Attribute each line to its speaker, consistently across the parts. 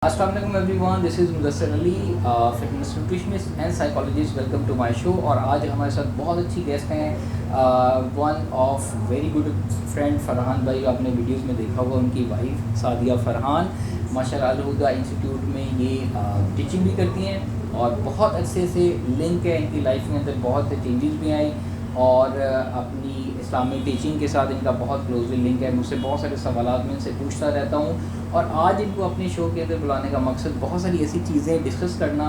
Speaker 1: السلام علیکم everyone, this is Mudassir Ali, fitness nutritionist and psychologist. Welcome to my show. اور آج ہمارے ساتھ بہت اچھی گیسٹ ہیں. One of very good friend Farhan بھائی. آپ نے ویڈیوز میں دیکھا ہوگا ان کی وائف سعدیہ فرحان ماشاء اللہ الہدا انسٹیٹیوٹ میں یہ ٹیچنگ بھی کرتی ہیں اور بہت اچھے سے لنک ہے ان کی لائف کے اندر. بہت سے چینجز بھی آئیں اور اپنی اسلامک ٹیچنگ کے ساتھ ان کا بہت کلوزلی لنک ہے. مجھ سے بہت سارے سوالات میں ان سے پوچھتا رہتا ہوں اور آج ان کو اپنے شو کے اندر بلانے کا مقصد بہت ساری ایسی چیزیں ڈسکس کرنا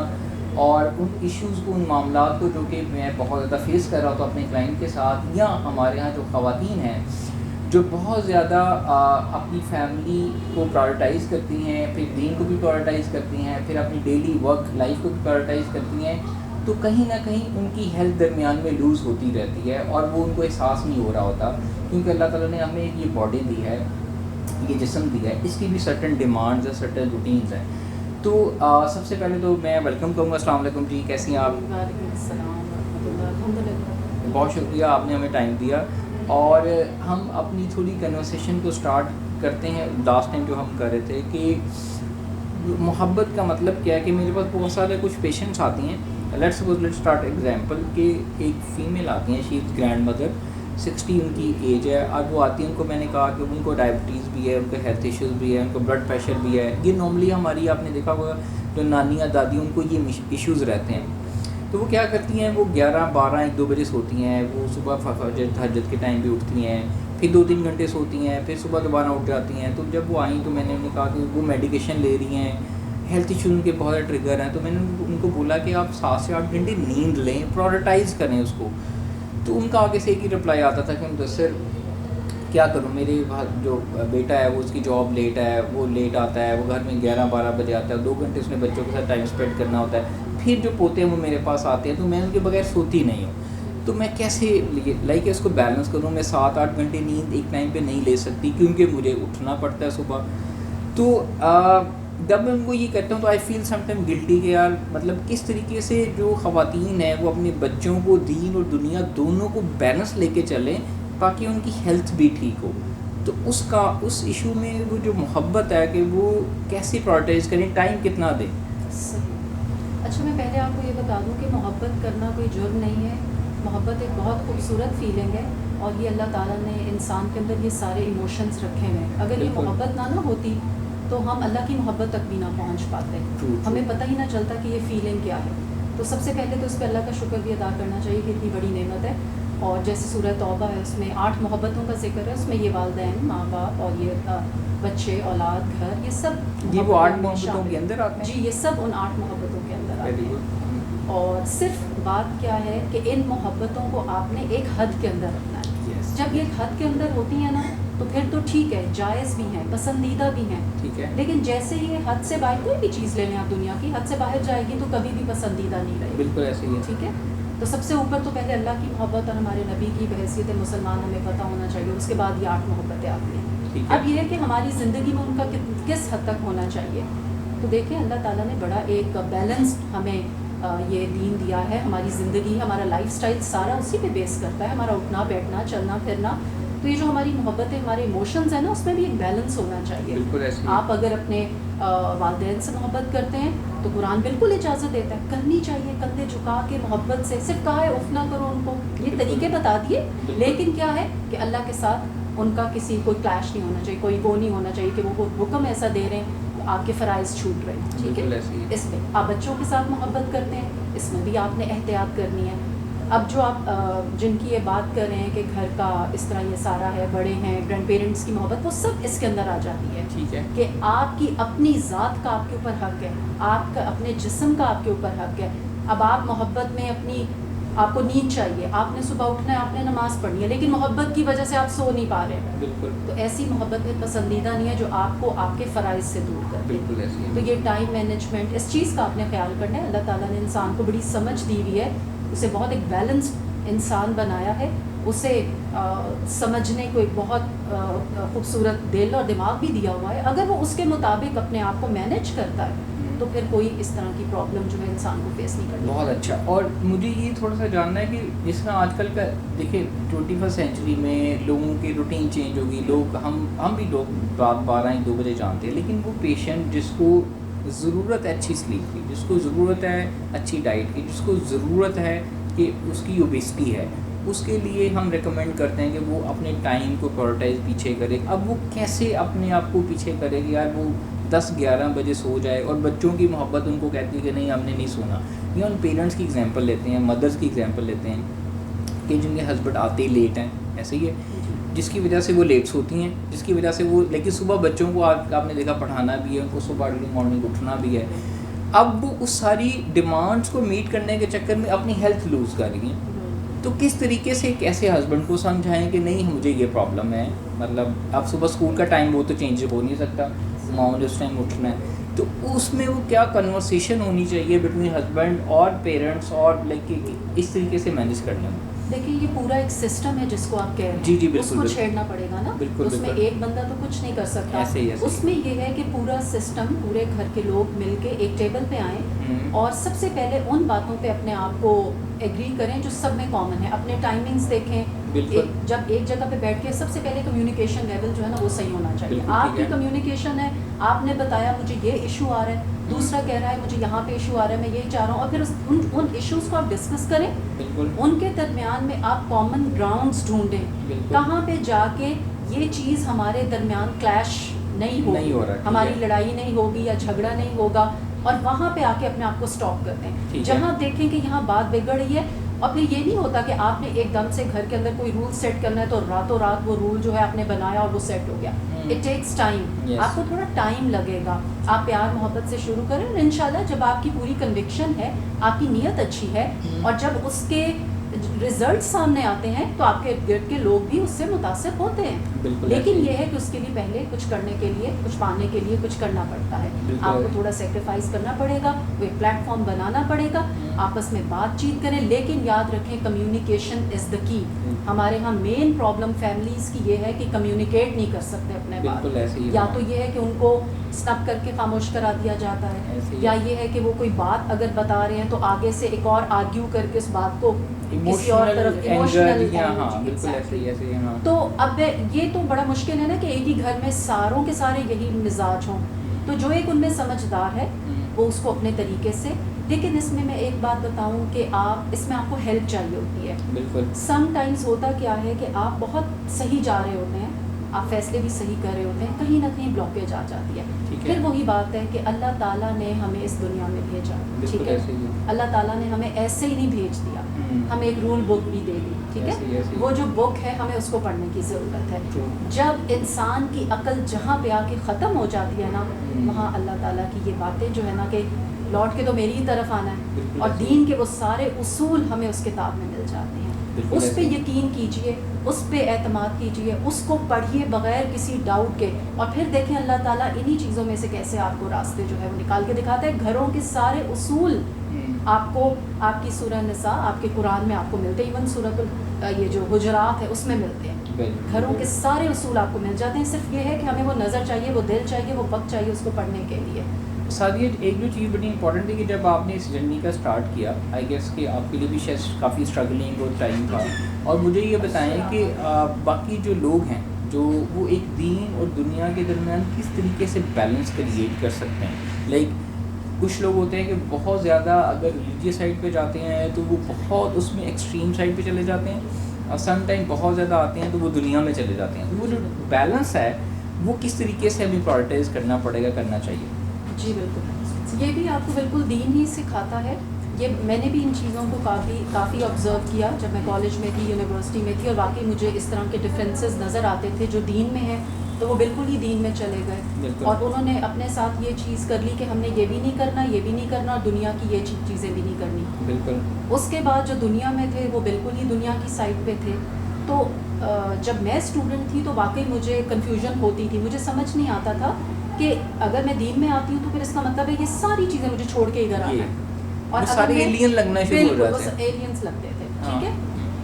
Speaker 1: اور ان ایشوز کو، ان معاملات کو جو کہ میں بہت زیادہ فیس کر رہا ہوتا ہوں اپنے کلائنٹ کے ساتھ، یا ہمارے ہاں جو خواتین ہیں جو بہت زیادہ اپنی فیملی کو پرائورٹائز کرتی ہیں، پھر دین کو بھی پرائورٹائز کرتی ہیں، پھر اپنی ڈیلی ورک لائف کو بھی پرائورٹائز کرتی ہیں، تو کہیں نہ کہیں ان کی ہیلتھ درمیان میں لوز ہوتی رہتی ہے اور وہ ان کو احساس نہیں ہو رہا ہوتا. کیونکہ اللہ تعالیٰ نے ہمیں یہ باڈی دی ہے، یہ جسم دیا ہے، اس کی بھی سرٹن ڈیمانڈز ہیں، سرٹن روٹینز ہیں. تو سب سے پہلے تو میں ویلکم کروں گا. السلام علیکم جی، کیسی ہیں آپ؟
Speaker 2: وعلیکم السلام ورحمۃ اللہ. الحمد للہ.
Speaker 1: بہت شکریہ، آپ نے ہمیں ٹائم دیا. اور ہم اپنی تھوڑی کنورسیشن کو سٹارٹ کرتے ہیں. لاسٹ ٹائم جو ہم کر رہے تھے کہ محبت کا مطلب کیا ہے، کہ میرے پاس بہت سارے کچھ پیشنٹس آتی ہیں. لیٹس اسٹارٹ ایگزامپل کہ ایک فیمیل آتی ہیں، شی از گرینڈ مدر، 60 ان کی ایج ہے. اور وہ آتی ہیں، ان کو میں نے کہا کہ ان کو ڈائبٹیز بھی ہے، ان کو ہیلتھ ایشوز بھی ہے، ان کو بلڈ پریشر بھی ہے. یہ نارملی ہماری، آپ نے دیکھا ہوگا جو نانی یا دادی ان کو یہ ایشوز رہتے ہیں. تو وہ کیا کرتی ہیں، وہ 11 12 1 2 بجے سوتی ہیں. وہ صبح تہجد کے ٹائم بھی اٹھتی ہیں، پھر 2 3 گھنٹے سوتی ہیں، پھر صبح دوبارہ اٹھ جاتی ہیں. تو جب وہ آئیں تو میں نے انہیں کہا کہ وہ میڈیکیشن لے رہی ہیں، ہیلتھ ایشوز ان کے بہت زیادہ ٹریگر ہیں. تو میں نے ان کو بولا کہ آپ 7 سے 8 گھنٹے نیند لیں، پرائورٹائز کریں اس کو. تو ان کا آگے سے ایک ہی رپلائی آتا تھا کہ مدثر کیا کروں، میرے جو بیٹا ہے وہ اس کی جاب لیٹ ہے، وہ لیٹ آتا ہے، وہ گھر میں 11 12 بجے آتا ہے، 2 گھنٹے اس نے بچوں کے ساتھ ٹائم اسپینڈ کرنا ہوتا ہے، پھر جو پوتے ہیں وہ میرے پاس آتے ہیں، تو میں ان کے بغیر سوتی نہیں ہوں. تو میں کیسے لائک اس کو بیلنس کروں. میں 7 8 گھنٹے نیند ایک ٹائم پہ نہیں لے سکتی کیونکہ مجھے اٹھنا پڑتا ہے صبح. تو جب میں ان کو یہ کہتا ہوں تو آئی فیل سم ٹائم گلٹی کہ یار مطلب کس طریقے سے جو خواتین ہیں وہ اپنے بچوں کو، دین اور دنیا دونوں کو بیلنس لے کے چلیں تاکہ ان کی ہیلتھ بھی ٹھیک ہو. تو اس ایشو میں وہ جو محبت ہے کہ وہ کیسے پرائورٹائز کریں، ٹائم کتنا دیں.
Speaker 2: صحیح. اچھا، میں پہلے آپ کو یہ بتا دوں کہ محبت کرنا کوئی جرم نہیں ہے. محبت ایک بہت خوبصورت فیلنگ ہے اور یہ اللہ تعالیٰ نے انسان کے اندر یہ سارے ایموشنز رکھے ہیں. اگر یہ محبت نہ ہوتی تو ہم اللہ کی محبت تک بھی نہ پہنچ پاتے. ہمیں پتہ ہی نہ چلتا کہ یہ فیلنگ کیا ہے. تو سب سے پہلے تو اس پہ اللہ کا شکر بھی ادا کرنا چاہیے کہ اتنی بڑی نعمت ہے. اور جیسے سورہ توبہ ہے، اس میں 8 محبتوں کا ذکر ہے. اس میں یہ والدین، ماں باپ اور یہ بچے، اولاد، گھر، یہ سب
Speaker 1: یہ وہ 8 محبتوں کے اندر آتے ہیں.
Speaker 2: جی، یہ سب ان 8 محبتوں کے اندر آتے ہیں. اور صرف بات کیا ہے کہ ان محبتوں کو آپ نے ایک حد کے اندر رکھنا ہے. جب یہ ایک حد کے اندر ہوتی ہیں نا تو پھر تو ٹھیک ہے، جائز بھی ہیں، پسندیدہ بھی ہیں.
Speaker 1: ٹھیک ہے.
Speaker 2: لیکن جیسے یہ حد سے باہر، کوئی بھی چیز لے لیں آپ دنیا کی، حد سے باہر جائے گی تو کبھی بھی پسندیدہ نہیں رہے گی.
Speaker 1: بالکل ایسے ہی ہے.
Speaker 2: ٹھیک ہے. تو سب سے اوپر تو پہلے اللہ کی محبت اور ہمارے نبی کی بحیثیت مسلمان ہمیں پتہ ہونا چاہیے. اس کے بعد یہ 8 محبتیں آتی ہیں. اب یہ ہے کہ ہماری زندگی میں ان کا کس حد تک ہونا چاہیے. تو دیکھیں اللہ تعالیٰ نے بڑا ایک بیلنس ہمیں یہ دین دیا ہے. ہماری زندگی، ہمارا لائف سٹائل سارا اسی پہ بیس کرتا ہے. ہمارا اٹھنا بیٹھنا، چلنا پھرنا. تو یہ جو ہماری محبتیں، ہمارے ایموشنز ہیں نا، اس میں بھی ایک بیلنس ہونا چاہیے. آپ اگر اپنے والدین سے محبت کرتے ہیں تو قرآن بالکل اجازت دیتا ہے، کرنی چاہیے، کندھے جھکا کے محبت سے. صرف کہا ہے اف نہ کرو ان کو، یہ طریقے بتا دیے. لیکن کیا ہے کہ اللہ کے ساتھ ان کا کوئی کلیش نہیں ہونا چاہیے، کوئی وہ نہیں ہونا چاہیے کہ وہ حکم ایسا دے رہے ہیں آپ کے فرائض چھوٹ رہے ہیں. ٹھیک ہے. اس میں آپ بچوں کے ساتھ محبت کرتے ہیں، اس میں بھی آپ نے احتیاط کرنی ہے. اب جو آپ جن کی یہ بات کر رہے ہیں کہ گھر کا اس طرح یہ سارا ہے، بڑے ہیں، گرینڈ پیرنٹس کی محبت، وہ سب اس کے اندر آ جاتی ہے.
Speaker 1: ٹھیک ہے.
Speaker 2: کہ آپ کی اپنی ذات کا آپ کے اوپر حق ہے، آپ کا اپنے جسم کا آپ کے اوپر حق ہے. اب آپ محبت میں آپ کو نیند چاہیے، آپ نے صبح اٹھنا ہے، آپ نے نماز پڑھنی ہے، لیکن محبت کی وجہ سے آپ سو نہیں پا رہے.
Speaker 1: بالکل.
Speaker 2: تو ایسی محبت میں پسندیدہ نہیں ہے جو آپ کو آپ کے فرائض سے دور کر دے.
Speaker 1: بالکل ایسی ہے.
Speaker 2: تو یہ ٹائم مینجمنٹ، اس چیز کا آپ نے خیال کرنا ہے. اللہ تعالیٰ نے انسان کو بڑی سمجھ دی ہوئی ہے، اسے بہت ایک بیلنسڈ انسان بنایا ہے. اسے سمجھنے کو ایک بہت خوبصورت دل اور دماغ بھی دیا ہوا ہے. اگر وہ اس کے مطابق اپنے آپ کو مینیج کرتا ہے تو پھر کوئی اس طرح کی پرابلم جو ہے انسان کو فیس نہیں کرنی.
Speaker 1: بہت اچھا. اور مجھے یہ تھوڑا سا جاننا ہے کہ جس طرح آج کل کا دیکھیں 21 سینچری میں لوگوں کی روٹین چینج ہوگی. لوگ ہم بھی لوگ رات 12 1 2 بجے جانتے ہیں، لیکن وہ پیشنٹ جس کو ضرورت ہے اچھی سلیپ کی, جس کو ضرورت ہے اچھی ڈائٹ کی, جس کو ضرورت ہے کہ اس کی اوبیسٹی ہے, اس کے لیے ہم ریکمینڈ کرتے ہیں کہ وہ اپنے ٹائم کو پرورٹائز پیچھے کرے. اب وہ کیسے اپنے آپ کو پیچھے کرے کہ یار وہ 10-11 بجے سو جائے, اور بچوں کی محبت ان کو کہتی ہے کہ نہیں ہم نے نہیں سونا. یا ان پیرنٹس کی ایگزامپل لیتے ہیں, مدرس کی ایگزامپل لیتے ہیں کہ جن کے ہسبینڈ آتے ہی لیٹ ہیں, ایسے ہی ہے, جس کی وجہ سے وہ لیٹ سوتی ہیں, جس کی وجہ سے وہ, لیکن صبح بچوں کو آپ نے دیکھا پڑھانا بھی ہے, ان کو صبح ارلی مارننگ اٹھنا بھی ہے. اب وہ اس ساری ڈیمانڈس کو میٹ کرنے کے چکر میں اپنی ہیلتھ لوز کر رہی ہیں. تو کس طریقے سے ایک ایسے ہسبینڈ کو سمجھائیں کہ نہیں مجھے یہ پرابلم ہے, مطلب اب صبح اسکول کا ٹائم وہ تو چینج ہو نہیں سکتا, ماؤں نے اس ٹائم اٹھنا ہے, تو اس میں وہ کیا کنورسیشن ہونی چاہیے بٹوین ہسبینڈ اور پیرنٹس, اور لائک اس طریقے سے مینیج کرنا.
Speaker 2: دیکھیے یہ پورا ایک سسٹم ہے جس کو آپ کہہ رہے ہیں,
Speaker 1: جی جی بالکل,
Speaker 2: اس کو چھیڑنا پڑے گا نا, اس میں ایک بندہ تو کچھ نہیں کر سکتا. اس میں یہ ہے کہ پورا سسٹم, پورے گھر کے لوگ مل کے ایک ٹیبل پہ آئیں اور سب سے پہلے ان باتوں پہ اپنے آپ کو ایگری کریں جو سب میں کامن ہے. اپنے ٹائمنگز دیکھیں, جب ایک جگہ پہ بیٹھ کے سب سے پہلے کمیونیکیشن لیول جو ہے نا وہ صحیح ہونا چاہیے. آپ کی کمیونیکیشن ہے, آپ نے بتایا مجھے یہ ایشو آ رہا ہے, دوسرا کہہ رہا ہے مجھے یہاں پہ ایشو آ رہا ہے, میں یہی چاہ رہا ہوں, اور پھر ان ایشوز کو آپ ڈسکس کریں, ان کے درمیان میں آپ کامن گراؤنڈز ڈھونڈیں, کہاں پہ جا کے یہ چیز ہمارے درمیان کلیش نہیں ہوگی, ہماری لڑائی نہیں ہوگی یا جھگڑا نہیں ہوگا, اور وہاں پہ آ کے اپنے آپ کو اسٹاپ کر دیں. جہاں دیکھیں کہ یہاں بات بگڑ رہی ہے, اور پھر یہ نہیں ہوتا کہ آپ نے ایک دم سے گھر کے اندر کوئی رول سیٹ کرنا ہے تو راتوں رات وہ رول جو ہے آپ نے بنایا اور وہ سیٹ ہو گیا. اٹ ٹیکس ٹائم, آپ کو تھوڑا ٹائم لگے گا. آپ پیار محبت سے شروع کریں, اور انشاءاللہ جب آپ کی پوری کنوکشن ہے, آپ کی نیت اچھی ہے, اور جب اس کے ریزلٹ سامنے آتے ہیں تو آپ کے ارد گرد کے لوگ بھی اس سے متاثر ہوتے ہیں. لیکن یہ ہے کہ اس کے لیے پہلے کچھ کرنے کے لیے, کچھ پانے کے لیے کچھ کرنا پڑتا ہے. آپ کو تھوڑا سیکریفائس کرنا پڑے گا, وہ ایک پلیٹ فارم بنانا پڑے گا, آپس میں بات چیت کریں, لیکن یاد رکھیں کمیونیکیشن از دا کی. ہمارے ہاں مین پرابلم فیملیز کی یہ ہے کہ کمیونیکیٹ نہیں کر سکتے اپنے بات. یا تو یہ ہے کہ ان کو سنپ کر کے خاموش کرا دیا جاتا ہے, یا یہ ہے کہ وہ کوئی بات اگر بتا رہے ہیں تو آگے سے ایک اور آرگیو کر کے اس بات کو کسی اور طرف ایموشنل. تو اب یہ تو بڑا مشکل ہے نا کہ ایک ہی گھر میں ساروں کے سارے یہی مزاج ہوں. تو جو ایک ان میں سمجھدار ہے وہ اس کو اپنے طریقے سے, لیکن اس میں ایک بات بتاؤں کہ اس میں آپ کو ہیلپ چاہیے ہوتی ہے. بالکل سم ٹائمز ہوتا کیا ہے کہ آپ بہت صحیح جا رہے ہوتے ہیں, آپ فیصلے بھی صحیح کر رہے ہوتے ہیں, کہیں نہ کہیں بلاکیج آ جاتی ہے. پھر وہی بات ہے کہ اللہ تعالیٰ نے ہمیں اس دنیا میں بھیجا, ٹھیک ہے, اللہ تعالیٰ نے ہمیں ایسے ہی نہیں بھیج دیا, ہمیں ایک رول بک بھی دے دی, ٹھیک ہے. وہ جو بک ہے ہمیں اس کو پڑھنے کی ضرورت ہے. جب انسان کی عقل جہاں پہ آ کے ختم ہو جاتی ہے نا, وہاں اللہ تعالیٰ کی یہ باتیں جو ہے نا کہ لوٹ کے تو میری ہی طرف آنا ہے, اور دین کے وہ سارے اصول ہمیں اس کتاب میں مل جاتے ہیں. اس پہ یقین کیجئے, اس پہ اعتماد کیجئے, اس کو پڑھیے بغیر کسی ڈاؤٹ کے, اور پھر دیکھیں اللہ تعالیٰ انہی چیزوں میں سے کیسے آپ کو راستے جو ہے وہ نکال کے دکھاتا ہے. گھروں کے سارے اصول آپ کو آپ کی سورہ نساء, آپ کے قرآن میں آپ کو ملتے ہیں, ایون سورۃ یہ جو حجرات ہے اس میں ملتے ہیں. گھروں کے سارے اصول آپ کو مل جاتے ہیں. صرف یہ ہے کہ ہمیں وہ نظر چاہیے, وہ دل چاہیے, وہ وقت چاہیے اس کو پڑھنے کے لیے.
Speaker 1: سادیہ ایک جو چیز بڑی امپورٹنٹ ہے کہ جب آپ نے اس جرنی کا اسٹارٹ کیا, آئی گیس کہ آپ کے لیے بھی شاید کافی اسٹرگلنگ اور ٹائم تھا, اور مجھے یہ بتائیں کہ باقی جو لوگ ہیں جو وہ ایک دین اور دنیا کے درمیان کس طریقے سے بیلنس کریٹ کر سکتے ہیں. لائک کچھ لوگ ہوتے ہیں کہ بہت زیادہ اگر ریلیجیس سائڈ پہ جاتے ہیں تو وہ بہت اس میں ایکسٹریم سائڈ پہ چلے جاتے ہیں, اور سم ٹائم بہت زیادہ آتے ہیں تو وہ دنیا میں چلے جاتے ہیں. تو وہ جو بیلنس ہے وہ کس طریقے سے ہمیں پرائورٹائز کرنا پڑے گا, کرنا چاہیے.
Speaker 2: جی بالکل, یہ بھی آپ کو بالکل دین ہی سکھاتا ہے. یہ میں نے بھی ان چیزوں کو کافی آبزرو کیا جب میں کالج میں تھی, یونیورسٹی میں تھی, اور واقعی مجھے اس طرح کے ڈفرینسز نظر آتے تھے. جو دین میں ہیں تو وہ بالکل ہی دین میں چلے گئے, اور انہوں نے اپنے ساتھ یہ چیز کر لی کہ ہم نے یہ بھی نہیں کرنا, یہ بھی نہیں کرنا, اور دنیا کی یہ چیزیں بھی نہیں کرنی. بالکل. اس کے بعد جو دنیا میں تھے وہ بالکل ہی دنیا کی سائڈ پہ تھے. تو جب میں اسٹوڈنٹ تھی تو واقعی مجھے کنفیوژن ہوتی تھی, مجھے سمجھ نہیں آتا تھا کہ اگر میں دین میں آتی ہوں تو پھر اس کا مطلب ہے یہ ساری چیزیں مجھے چھوڑ کے ادھر آنا ہے, اور
Speaker 1: سارے ایلین لگنا شروع ہو جاتے ہیں.
Speaker 2: ایلینز لگتے تھے, ٹھیک ہے.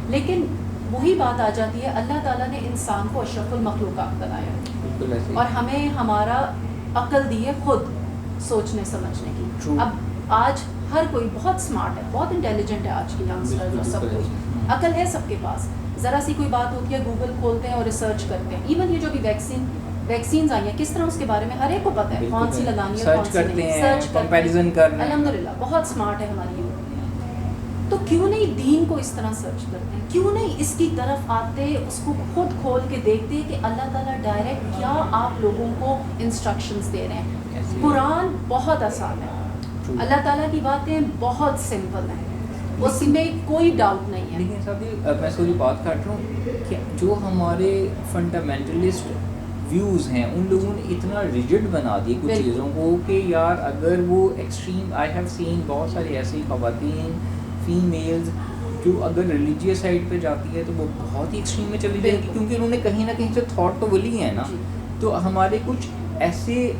Speaker 2: لیکن وہی بات آ جاتی ہے, اللہ تعالیٰ نے انسان کو اشرف المخلوقات بنایا ہے, اور ہمیں ہمارا عقل دی ہے خود سوچنے سمجھنے کی. اب آج ہر کوئی بہت اسمارٹ ہے, بہت انٹیلیجنٹ ہے, آج کی ینگسٹر اور سب کچھ عقل ہے سب کے پاس. ذرا سی کوئی بات ہوتی ہے گوگل کھولتے ہیں اور ریسرچ کرتے ہیں. ایون یہ جو بھی ویکسین ویکسینز آئی ہیں, کس طرح اس کے بارے میں ہر ایک کو پتہ ہے کون سی لگانی ہے کون سی نہیں,
Speaker 1: سرچ کمپیریزن کر رہے ہیں.
Speaker 2: الحمدللہ بہت اسمارٹ ہے ہماری یوتھ. تو کیوں نہیں دین کو اس طرح سرچ کرتے ہیں, کیوں نہیں اس کی طرف آتے, اس کو خود کھول کے دیکھتے کہ اللہ تعالیٰ ڈائریکٹ کیا آپ لوگوں کو انسٹرکشنز دے رہے ہیں. قرآن بہت آسان ہے, اللہ تعالیٰ کی باتیں بہت سمپل ہیں, اس میں کوئی ڈاؤٹ نہیں ہے.
Speaker 1: لیکن صاحب میں سوری بات کاٹ رہا ہوں کہ جو ہمارے فنڈامنٹلسٹ ویوز ہیں ان لوگوں نے اتنا ریجڈ بنا دی کچھ چیزوں کو کہ یار اگر وہ ایکسٹریم, آئی ہیو سین بہت ساری ایسی خواتین فیمیلز جو اگر ریلیجیس سائڈ پہ جاتی ہے تو وہ بہت ہی ایکسٹریم میں چلی جائے گی, کیونکہ انہوں نے کہیں نہ کہیں سے تھاٹ تو وہی ہے نا. تو ہمارے کچھ ایسے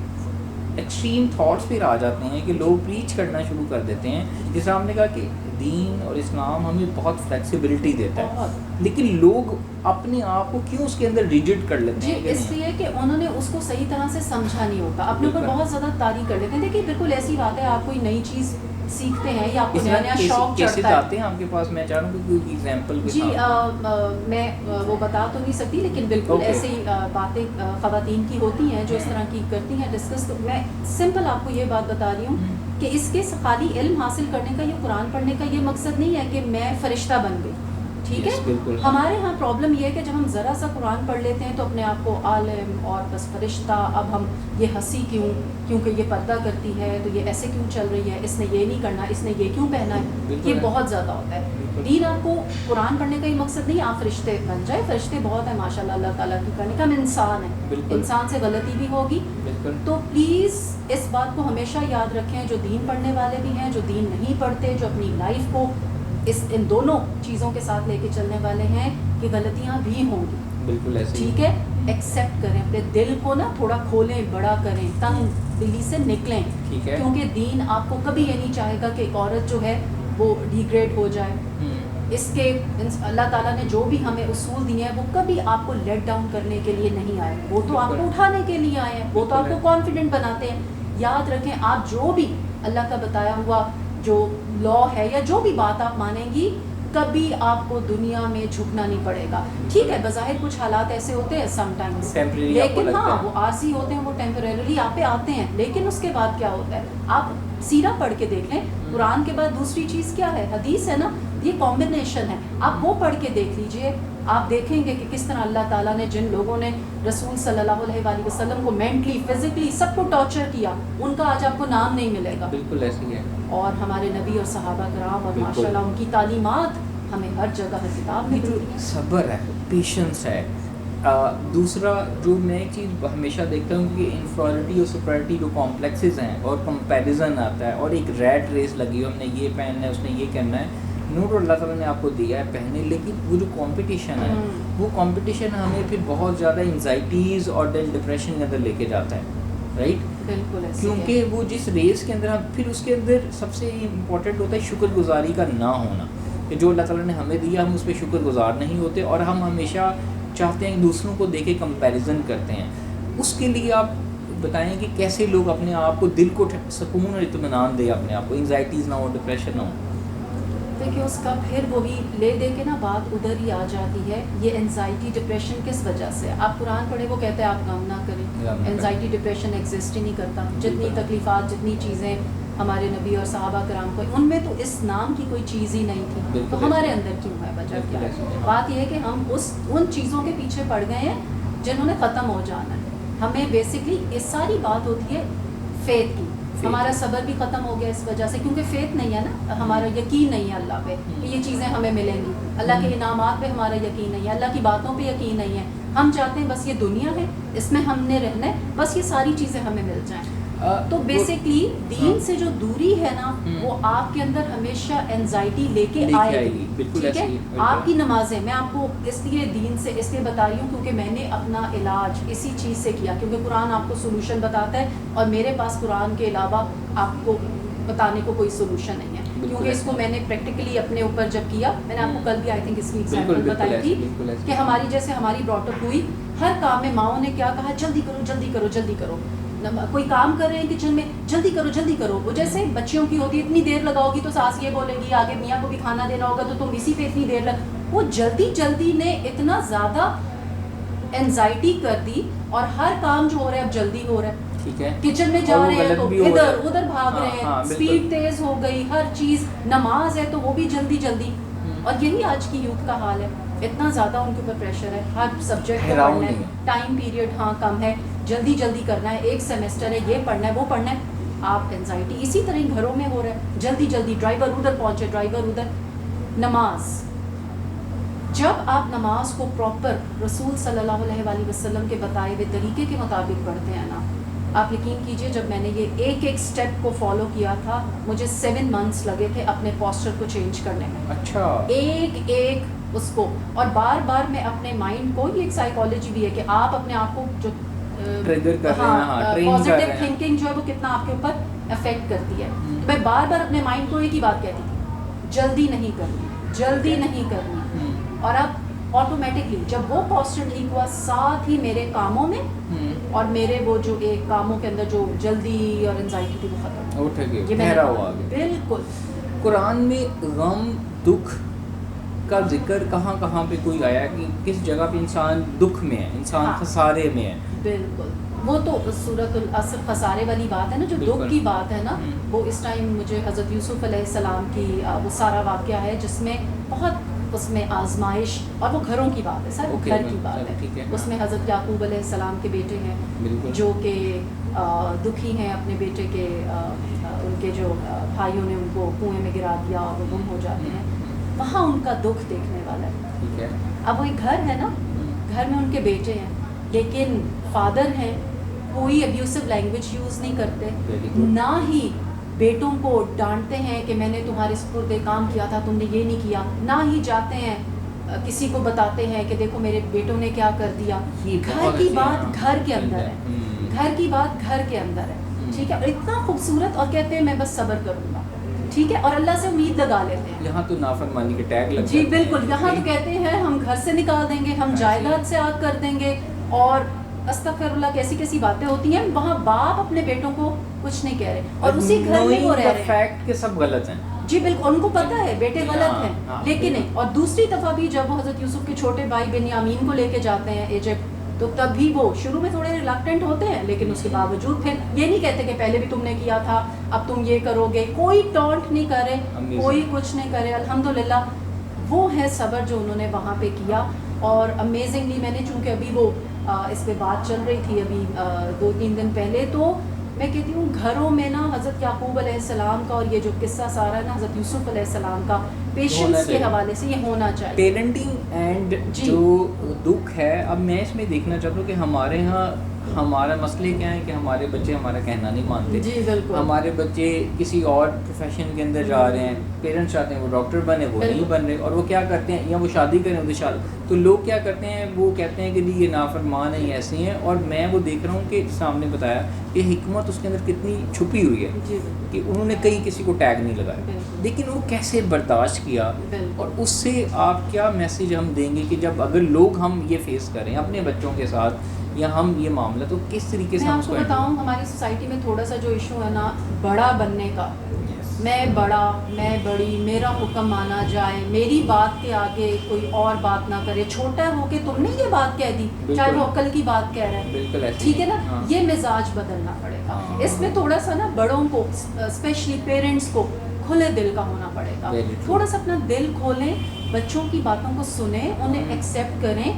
Speaker 1: ایکسٹریم تھاٹس پھر آ جاتے ہیں کہ لوگ پریچ کرنا شروع کر دیتے ہیں, جس ہم نے کہا کہ دین اور اسلام ہمیں بہت فلیکسیبلٹی دیتا ہے, لیکن لوگ اپنے آپ کو کیوں اس کے اندر ریجڈ کر لیتے ہیں؟
Speaker 2: اس لیے کہ انہوں نے اس کو صحیح طرح سے سمجھا نہیں ہوتا, اپنے اوپر بہت زیادہ طاری کر لیتے ہیں. دیکھیے بالکل ایسی بات ہے, آپ کوئی نئی چیز سیکھتے ہیں یا آپ کو نیا نیا شوق چڑھتا ہے.
Speaker 1: آتے ہیں آپ کے پاس, میں چاہ رہا ہوں کہ کوئی ایگزامپل.
Speaker 2: جی میں وہ بتا تو نہیں سکتی, لیکن بالکل ایسی باتیں خواتین کی ہوتی ہیں جو اس طرح کی کرتی ہیں ڈسکس. تو میں سمپل آپ کو یہ بات بتا رہی ہوں کہ اس کے خالی علم حاصل کرنے کا یا قرآن پڑھنے کا یہ مقصد نہیں ہے کہ میں فرشتہ بن گئی, ٹھیک ہے. ہمارے ہاں پرابلم یہ ہے کہ جب ہم ذرا سا قرآن پڑھ لیتے ہیں تو اپنے آپ کو عالم اور بس فرشتہ, اب ہم یہ ہنسی کیوں, کیونکہ یہ پردہ کرتی ہے تو یہ ایسے کیوں چل رہی ہے, اس نے یہ نہیں کرنا, اس نے یہ کیوں پہنا ہے, یہ بہت زیادہ ہوتا ہے. دین آپ کو قرآن پڑھنے کا یہ مقصد نہیں آپ فرشتے بن جائے, فرشتے بہت ہیں ماشاء اللہ اللہ تعالیٰ کی کرنے کا, ہم انسان ہیں, انسان سے غلطی بھی ہوگی. تو پلیز اس بات کو ہمیشہ یاد رکھیں, جو دین پڑھنے والے بھی ہیں, جو دین نہیں پڑھتے, جو اپنی لائف کو ان دونوں چیزوں کے ساتھ لے کے چلنے والے ہیں کہ غلطیاں بھی ہوں گی,
Speaker 1: بالکل ایسے,
Speaker 2: ٹھیک ہے. ایکسیپٹ کریں, اپنے دل کو نا تھوڑا کھولیں, بڑا کریں, تنگ دلی سے نکلیں, کیونکہ دین آپ کو کبھی یہ نہیں چاہے گا کہ ایک عورت جو ہے وہ ڈیگریڈ ہو جائے. اس کے اللہ تعالیٰ نے جو بھی ہمیں اصول دیے ہیں وہ کبھی آپ کو لیٹ ڈاؤن کرنے کے لیے نہیں آئے, وہ تو آپ کو اٹھانے کے لیے آئے ہیں, وہ تو آپ کو کانفیڈنٹ بناتے ہیں. یاد رکھیں, آپ جو بھی اللہ کا بتایا ہوا جو لا ہے یا جو بھی بات آپ مانیں گی, کبھی آپ کو دنیا میں جھکنا نہیں پڑے گا. ٹھیک ہے بظاہر کچھ حالات ایسے ہوتے ہیں سم ٹائمز, لیکن ہاں وہ عارضی ہوتے ہیں, وہ ٹیمپریرلی آپ پہ آتے ہیں, لیکن اس کے بعد کیا ہوتا ہے آپ سیرہ پڑھ کے دیکھ لیں. قرآن کے بعد دوسری چیز کیا ہے, حدیث ہے نا, یہ کمبینیشن ہے, آپ وہ پڑھ کے دیکھ لیجئے, آپ دیکھیں گے کہ کس طرح اللہ تعالیٰ نے جن لوگوں نے رسول صلی اللہ علیہ وآلہ وسلم کو مینٹلی فزیکلی سب کو ٹارچر کیا, ان کا آج آپ کو نام نہیں ملے گا.
Speaker 1: بالکل ایسے ہے.
Speaker 2: اور ہمارے نبی اور صحابہ کرام اور ماشاءاللہ ان کی تعلیمات ہمیں ہر جگہ ہر کتاب میں
Speaker 1: صبر ہے, پیشنس ہے. دوسرا جو میں ایک چیز ہمیشہ دیکھتا ہوں کہ انفیریٹی اور سپریورٹی جو کمپلیکسز ہیں اور کمپیریزن آتا ہے اور ایک ریٹ ریس لگی ہو, ہم نے یہ پہننا ہے, اس نے یہ کرنا ہے. نوٹ اللہ تعالیٰ نے آپ کو دیا ہے پہنے, لیکن وہ جو کمپٹیشن ہے وہ کمپٹیشن ہمیں پھر بہت زیادہ انزائٹیز اور دل ڈپریشن کے اندر لے کے جاتا ہے, رائٹ.
Speaker 2: بالکل,
Speaker 1: کیونکہ وہ جس ریس کے اندر ہم پھر اس کے اندر سب سے امپورٹنٹ ہوتا ہے شکر گزاری کا نہ ہونا, کہ جو اللہ تعالیٰ نے ہمیں دیا ہم اس پہ شکر گزار نہیں ہوتے, اور ہم ہمیشہ چاہتے ہیں دوسروں کو دیکھ کے کمپیریزن کرتے ہیں. اس کے لیے آپ بتائیں کہ کیسے لوگ اپنے آپ کو دل کو سکون اور اطمینان دے, اپنے آپ کو انزائٹیز نہ ہو, ڈپریشن نہ ہو.
Speaker 2: دیکھیے اس کا پھر وہ بھی لے دے کے نا بات ادھر ہی آ جاتی ہے. یہ انزائٹی ڈپریشن کس وجہ سے, آپ قرآن پڑھے وہ کہتے ہیں آپ غم نہ کریں. انزائٹی ڈپریشن ایگزسٹ ہی نہیں کرتا. جتنی تکلیفات, جتنی چیزیں ہمارے نبی اور صحابہ کرام کو, ان میں تو اس نام کی کوئی چیز ہی نہیں تھی, تو ہمارے اندر کیوں ہے, وجہ کیا ہے؟ بات یہ ہے کہ ہم ان چیزوں کے پیچھے پڑ گئے ہیں جنہوں نے ختم ہو جانا ہے. ہمیں بیسکلی اس ساری بات ہوتی ہے فیتھ کی. ہمارا صبر بھی ختم ہو گیا اس وجہ سے, کیونکہ فیتھ نہیں ہے نا, ہمارا یقین نہیں ہے اللہ پہ کہ یہ چیزیں ہمیں ملیں گی. اللہ کے انعامات پہ ہمارا یقین نہیں ہے, اللہ کی باتوں پہ یقین نہیں ہے. ہم چاہتے ہیں بس یہ دنیا ہے, اس میں ہم نے رہنا ہے, بس یہ ساری چیزیں ہمیں مل جائیں. تو بیسکلی دین سے جو دوری ہے نا وہ آپ کے اندر ہمیشہ انزائٹی لے کے آئے گی. ٹھیک ہے, آپ کی نمازیں, میں آپ کو اس لیے دین سے اس لیے بتا رہی ہوں کیونکہ میں نے اپنا علاج اسی چیز سے کیا, کیونکہ قرآن آپ کو سولوشن بتاتا ہے, اور میرے پاس قرآن کے علاوہ آپ کو بتانے کو کوئی سولوشن نہیں ہے, کیونکہ اس کو میں نے پریکٹیکلی اپنے اوپر جب کیا, میں نے آپ کو کل بھی آئی تھنک اس کی ایگزامپل بتائی تھی کہ ہماری جیسے ہماری براٹ اپ ہوئی, ہر کام میں ماؤں نے کیا کہا, جلدی کرو جلدی کرو جلدی کرو. کوئی کام کر رہے ہیں کچن میں, جلدی کرو جلدی کرو. وہ جیسے بچیوں کی ہوتی ہے, اتنی دیر لگاؤ گی تو ساس یہ بولے گی, آگے میاں کو بھی کھانا دینا ہوگا تو تم اسی پہ اتنی دیر وہ جلدی جلدی نے اتنا زیادہ انزائٹی کر دی اور ہر کام جو ہو رہا ہے اب جلدی ہو رہا ہے.
Speaker 1: ٹھیک ہے,
Speaker 2: کچن میں جا رہے ہیں تو ادھر ادھر بھاگ رہے ہیں, اسپیڈ تیز ہو گئی, ہر چیز, نماز ہے تو وہ بھی جلدی جلدی. اور یہی آج کی یوتھ کا حال ہے, اتنا زیادہ ان کے اوپر پریشر ہے, ہر سبجیکٹ کو پڑھنا ہے, ٹائم پیریڈ کم ہے, جلدی جلدی کرنا ہے, ایک سیمسٹر ہے, یہ پڑھنا ہے وہ پڑھنا ہے. آپ انزائٹی اسی طرح ہی گھروں میں ہو رہا ہے, جلدی جلدی, ڈرائیور ادھر پہنچے, ڈرائیور ادھر. نماز, جب آپ نماز کو پراپر رسول صلی اللہ علیہ وآلہ وسلم کے بتائے ہوئے طریقے کے مطابق پڑھتے ہیں نا, آپ یقین کیجئے جب میں نے یہ ایک ایک سٹیپ کو فالو کیا تھا, مجھے 7 months لگے تھے اپنے پوسچر کو چینج کرنے میں.
Speaker 1: اچھا,
Speaker 2: ایک ایک اس کو, اور بار بار میں اپنے مائنڈ کو, یہ ایک سائیکالوجی بھی ہے کہ آپ اپنے آپ کو جو
Speaker 1: ٹریگر کر رہے ہیں,
Speaker 2: پازیٹیو تھنکنگ جو ہے وہ کتنا آپ کے اوپر افیکٹ کرتی ہے. میں بار بار اپنے مائنڈ کو ایک ہی بات کہتی تھی, جلدی نہیں کرنی, جلدی نہیں کرنی. اور اب آٹومیٹکلی جب وہ پوسچر ٹھیک ہوا, ساتھ ہی میرے کاموں میں اور میرے وہ جو ایک کاموں کے اندر جو جلدی اور انزائٹی تھی وہ ختم. بالکل.
Speaker 1: قرآن میں غم دکھ کا ذکر کہاں کہاں پہ کوئی آیا کہ کس جگہ پہ انسان دکھ میں ہے, انسان خسارے میں ہے؟
Speaker 2: بالکل, وہ تو سورۃ العصر خسارے والی بات ہے نا, جو دکھ کی بات ہے نا, وہ اس ٹائم مجھے حضرت یوسف علیہ السلام کی وہ سارا واقعہ ہے جس میں بہت, اس میں آزمائش, اور وہ گھروں کی بات ہے سر, وہ گھر کی بات ہے. اس میں حضرت یعقوب علیہ السلام کے بیٹے ہیں جو کہ دکھی ہیں اپنے بیٹے کے, ان کے جو بھائیوں نے ان کو کنویں میں گرا دیا اور وہ گم ہو جاتے ہیں. وہاں ان کا دکھ دیکھنے والا ہے. اب وہ ایک گھر ہے نا, گھر میں ان کے بیٹے ہیں, لیکن فادر ہیں, کوئی ابیوسو لینگویج یوز نہیں کرتے, نہ ہی بیٹوں کو ڈانٹتے ہیں کہ میں نے تمہارے سپرد کام کیا تھا, تم نے یہ نہیں کیا, نہ ہی جاتے ہیں کسی کو بتاتے ہیں کہ دیکھو میرے بیٹوں نے کیا کر دیا. گھر کی بات گھر کے اندر ہے, گھر کی بات گھر کے اندر ہے. ٹھیک ہے, اور اتنا خوبصورت, اور کہتے ہیں میں بس صبر کروں گا. ٹھیک ہے, اور اللہ سے امید لگا لیتے ہیں.
Speaker 1: یہاں تو نافرمانی کے ٹیگ لگتے ہیں.
Speaker 2: جی بالکل, یہاں تو کہتے ہیں ہم گھر سے نکال دیں گے, ہم جائیداد سے آگ کر دیں گے, اور استغفر اللہ کیسی کیسی باتیں ہوتی ہیں. وہاں باپ اپنے بیٹوں کو کچھ نہیں کہہ رہے, اور اسی گھر میں وہ رہ رہے ہیں.
Speaker 1: فیکٹ کہ سب غلط ہیں.
Speaker 2: جی بالکل, ان کو پتہ ہے بیٹے غلط ہیں, لیکن نہیں. اور دوسری دفعہ بھی جب وہ حضرت یوسف کے چھوٹے بھائی بنیامین کو لے کے جاتے ہیں ایجپٹ, تو تب بھی وہ شروع میں تھوڑے ریلکٹنٹ ہوتے ہیں, لیکن اس کے باوجود پھر یہ نہیں کہتے کہ پہلے بھی تم نے کیا تھا, اب تم یہ کرو گے. کوئی ٹونٹ نہیں کرے, کوئی کچھ نہیں کرے. الحمدللہ وہ ہے صبر جو انہوں نے وہاں پہ کیا. اور امیزنگلی میں نے, چونکہ ابھی وہ اس پہ بات چل رہی تھی ابھی 2-3 دن پہلے, تو میں کہتی ہوں گھروں میں نا حضرت یعقوب علیہ السلام کا, اور یہ جو قصہ سارا ہے نا حضرت یوسف علیہ السلام کا, پیشنس کے حوالے سے یہ ہونا چاہیے.
Speaker 1: پیرنٹنگ اینڈ جو دکھ ہے, اب میں اس میں دیکھنا چاہتا ہوں کہ ہمارے ہاں ہمارا مسئلے کیا ہے کہ ہمارے بچے ہمارا کہنا نہیں مانتے.
Speaker 2: جی بالکل.
Speaker 1: ہمارے بچے کسی اور پروفیشن کے اندر جا رہے ہیں, پیرنٹس چاہتے ہیں وہ ڈاکٹر بنے, وہ نہیں بن رہے, اور وہ کیا کرتے ہیں, یا وہ شادی کریں ادھر تو لوگ کیا کرتے ہیں, وہ کہتے ہیں کہ جی یہ نافرمان ہیں, یہ ایسے ہیں. اور میں وہ دیکھ رہا ہوں کہ سامنے بتایا کہ حکمت اس کے اندر کتنی چھپی ہوئی ہے کہ انہوں نے کہیں کسی کو ٹیگ نہیں لگایا, لیکن وہ کیسے برداشت کیا. اور اس سے آپ کیا میسیج ہم دیں گے کہ جب اگر لوگ ہم یہ فیس کریں اپنے بچوں کے ساتھ یا ہم یہ معاملہ, تو کس طریقے سے
Speaker 2: میں آپ کو بتاؤں, ہماری سوسائٹی میں تھوڑا سا جو ایشو ہے نا بڑا بننے کا, میں بڑا, میں بڑی, میرا حکم مانا جائے, میری بات کے آگے کوئی اور بات نہ کرے, چھوٹا ہو کے تم نے یہ بات کہہ دی چاہے وہ عقل کی بات کہہ رہا ہے. ٹھیک ہے نا, یہ مزاج بدلنا پڑے گا. اس میں تھوڑا سا نا بڑوں کو, اسپیشلی پیرنٹس کو کھلے دل کا ہونا پڑے گا. تھوڑا سا اپنا دل کھولیں, بچوں کی باتوں کو سنیں, انہیں ایکسیپٹ کریں.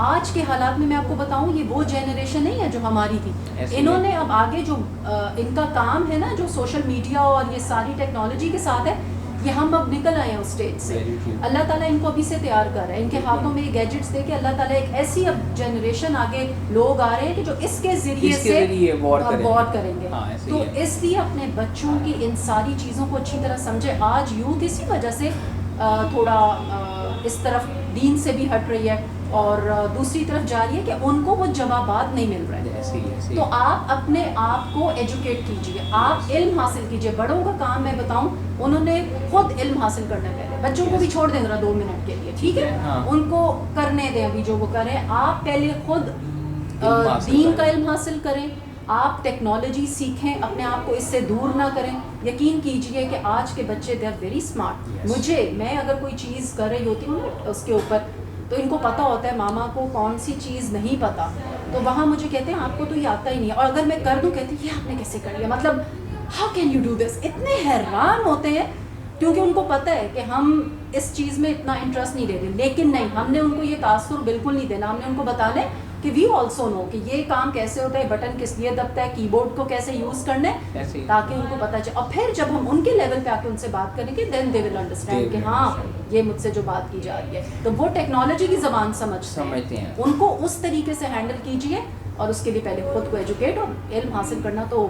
Speaker 2: آج کے حالات میں آپ کو بتاؤں, یہ وہ جنریشن نہیں ہے جو ہماری تھی. انہوں نے اب آگے جو ان کا کام ہے نا, جو سوشل میڈیا اور یہ ساری ٹیکنالوجی کے ساتھ ہے, یہ ہم اب نکل آئے ہیں اس اسٹیج سے. اللہ تعالیٰ ان کو ابھی سے تیار کر رہا ہے, ان کے ہاتھوں میں یہ گیجٹس دے کے اللہ تعالیٰ ایک ایسی اب جنریشن آگے لوگ آ رہے ہیں کہ جو اس کے ذریعے سے وار کریں گے. تو اس لیے اپنے بچوں کی ان ساری چیزوں کو اچھی طرح سمجھے. آج یوتھ اسی وجہ سے تھوڑا اس طرف دین سے بھی ہٹ رہی ہے, اور دوسری طرف جا رہی ہے کہ ان کو وہ جوابات نہیں مل رہے. تو آپ اپنے آپ کو ایجوکیٹ کیجیے, آپ علم حاصل کیجیے. بڑوں کا کام میں بتاؤں, انہوں نے خود علم حاصل کرنا ہے. پہلے بچوں کو بھی چھوڑ دیں ذرا 2 منٹ کے لیے, ٹھیک ہے, ان کو کرنے دیں ابھی جو وہ کریں. آپ پہلے خود دین کا علم حاصل کریں, آپ ٹیکنالوجی سیکھیں, اپنے آپ کو اس سے دور نہ کریں. یقین کیجئے کہ آج کے بچے دے آر ویری اسمارٹ. میں اگر کوئی چیز کر رہی ہوتی ہوں نا اس کے اوپر, تو ان کو پتہ ہوتا ہے ماما کو کون سی چیز نہیں پتہ, تو وہاں مجھے کہتے ہیں آپ کو تو یہ آتا ہی نہیں ہے, اور اگر میں کر دوں کہتے ہیں یہ آپ نے کیسے کر لیا, مطلب how can you do this, اتنے حیران ہوتے ہیں کیونکہ ان کو پتہ ہے کہ ہم اس چیز میں اتنا انٹرسٹ نہیں دیتے. لیکن نہیں, ہم نے ان کو یہ تاثر بالکل نہیں دینا, ہم نے ان کو بتانا ہے کہ وی آلسو نو کہ یہ کام کیسے ہوتا ہے, بٹن کس لیے دبتا ہے, کی بورڈ کو کیسے یوز کرنا ہے, تاکہ ان کو پتہ چلے. اور پھر جب ہم ان کے لیول پہ آ کے ان سے بات کریں گے دین دے ول انڈرسٹینڈ کہ ہاں یہ مجھ سے جو بات کی جا رہی ہے, تو وہ ٹیکنالوجی کی زبان سمجھتے ہیں. ان کو اس طریقے سے ہینڈل کیجیے, اور اس کے لیے پہلے خود کو ایجوکیٹ, اور علم حاصل کرنا تو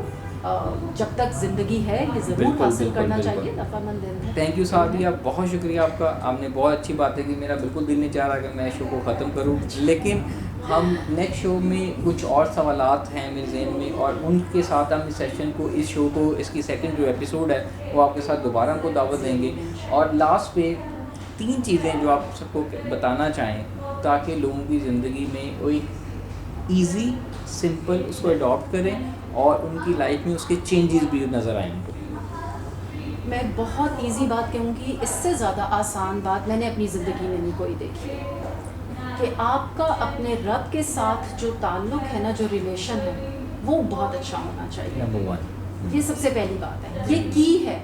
Speaker 2: جب تک زندگی ہے یہ ضرور حاصل کرنا چاہیے. دفعہ مند ہے.
Speaker 1: تھینک یو سعدیہ, بہت شکریہ آپ کا, آپ نے بہت اچھی باتیں کی. میرا بالکل دل نہیں چاہ رہا کہ میں شو کو ختم کروں, لیکن ہم نیکسٹ شو میں کچھ اور سوالات ہیں میرے ذہن میں, اور ان کے ساتھ ہم اس سیشن کو, اس شو کو, اس کی سیکنڈ جو ایپیسوڈ ہے وہ آپ کے ساتھ دوبارہ ہم کو دعوت دیں گے. اور لاسٹ پہ 3 چیزیں جو آپ سب کو بتانا چاہیں تاکہ لوگوں کی زندگی میں کوئی ایزی سمپل اس کو اڈاپٹ کریں اور ان کی لائف میں اس کے چینجز بھی نظر آئیں.
Speaker 2: میں بہت ایزی بات کہوں گی, اس سے زیادہ آسان بات میں نے اپنی زندگی میں نہیں کوئی دیکھی, کہ آپ کا اپنے رب کے ساتھ جو تعلق ہے نا, جو ریلیشن ہے وہ بہت اچھا ہونا چاہیے.
Speaker 1: نمبر 1
Speaker 2: یہ سب سے پہلی بات ہے, یہ کی ہے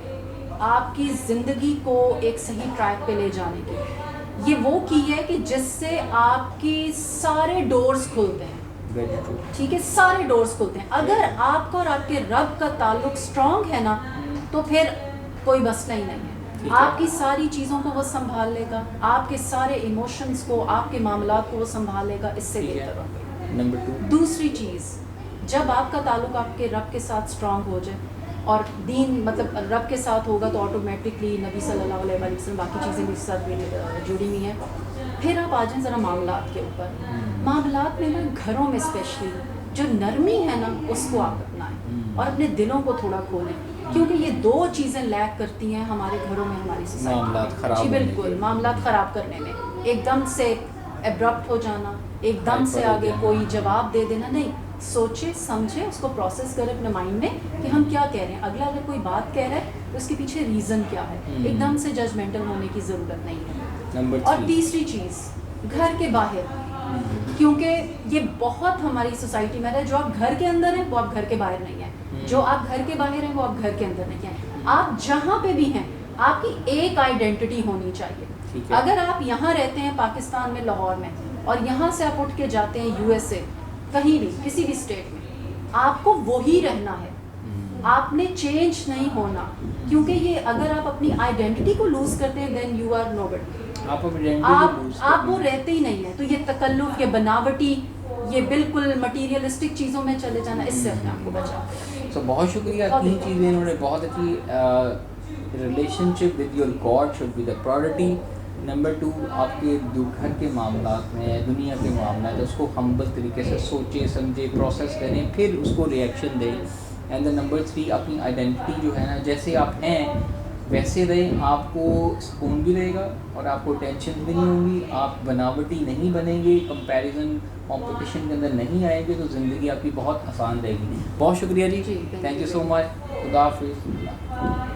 Speaker 2: آپ کی زندگی کو ایک صحیح ٹریک پہ لے جانے کی. یہ وہ کی ہے کہ جس سے آپ کی سارے ڈورز کھلتے ہیں. ٹھیک ہے, سارے ڈورز کھلتے ہیں. اگر آپ کا اور آپ کے رب کا تعلق اسٹرانگ ہے نا, تو پھر کوئی مسئلہ ہی نہیں ہے. آپ کی ساری چیزوں کو وہ سنبھال لے گا, آپ کے سارے ایموشنز کو, آپ کے معاملات کو وہ سنبھال لے گا. اس سے بہتر ہوگا.
Speaker 1: نمبر 2,
Speaker 2: دوسری چیز, جب آپ کا تعلق آپ کے رب کے ساتھ اسٹرانگ ہو جائے, اور دین مطلب رب کے ساتھ ہوگا, تو آٹومیٹکلی نبی صلی اللہ علیہ وسلم باقی چیزیں بھی اس ساتھ جڑی ہوئی ہیں. پھر آپ آ جائیں ذرا معاملات کے اوپر. معاملات میں نا, گھروں میں اسپیشلی جو نرمی ہے نا, اس کو آپ اپنائیں اور اپنے دلوں کو تھوڑا کھولیں, کیونکہ یہ 2 چیزیں لیک کرتی ہیں ہمارے گھروں میں, ہماری سوسائٹی. جی بالکل, معاملات خراب کرنے میں ایک دم سے ایبرپٹ ہو جانا, ایک دم سے آگے کوئی جواب دے دینا نہیں. سوچے سمجھے, اس کو پروسیس کرے اپنے مائنڈ میں کہ ہم کیا کہہ رہے ہیں. اگلا اگر کوئی بات کہہ رہا ہے تو اس کے پیچھے ریزن کیا ہے. ایک دم سے ججمنٹل ہونے کی ضرورت نہیں ہے. اور تیسری چیز, گھر کے باہر, کیونکہ یہ بہت ہماری سوسائٹی میں ہے, جو آپ گھر کے اندر ہیں وہ آپ گھر کے باہر نہیں ہیں, جو آپ گھر کے باہر ہیں وہ آپ گھر کے اندر نہیں ہیں. آپ جہاں پہ بھی ہیں آپ کی ایک آئیڈینٹی ہونی چاہیے. اگر آپ یہاں رہتے ہیں پاکستان میں, لاہور میں, اور یہاں سے آپ اٹھ کے جاتے ہیں USA, کہیں بھی کسی بھی اسٹیٹ میں, آپ کو وہی رہنا ہے, آپ نے چینج نہیں ہونا. کیونکہ یہ اگر آپ اپنی آئیڈینٹی کو لوز کرتے ہیں دین یو آر نو بڈی. آپ وہ رہتے ہی نہیں ہیں. تو یہ تکلف, یہ بناوٹی, یہ بالکل مٹیریلسٹک چیزوں میں چلے جانا, اس سے اپنے آپ کو بچاؤ.
Speaker 1: تو بہت شکریہ. 3 چیزیں انہوں نے بہت اچھی. Relationship with your God should be the priority. Number 2, آپ کے گھر کے معاملات میں, دنیا کے معاملات, اس کو ہمبل طریقے سے سوچے سمجھے, پروسیس کریں, پھر اس کو ریئیکشن دیں. اینڈ دین نمبر 3, اپنی آئیڈینٹی جو ہے نا, جیسے آپ ہیں ویسے رہیں, آپ کو سکون بھی رہے گا اور آپ کو ٹینشن بھی نہیں ہوگی. آپ بناوٹی نہیں بنیں گے, کمپیریزن کمپٹیشن کے اندر نہیں آئیں گے, تو زندگی آپ کی بہت آسان رہے گی. بہت شکریہ جی, تھینک یو سو مچ. خدا حافظ.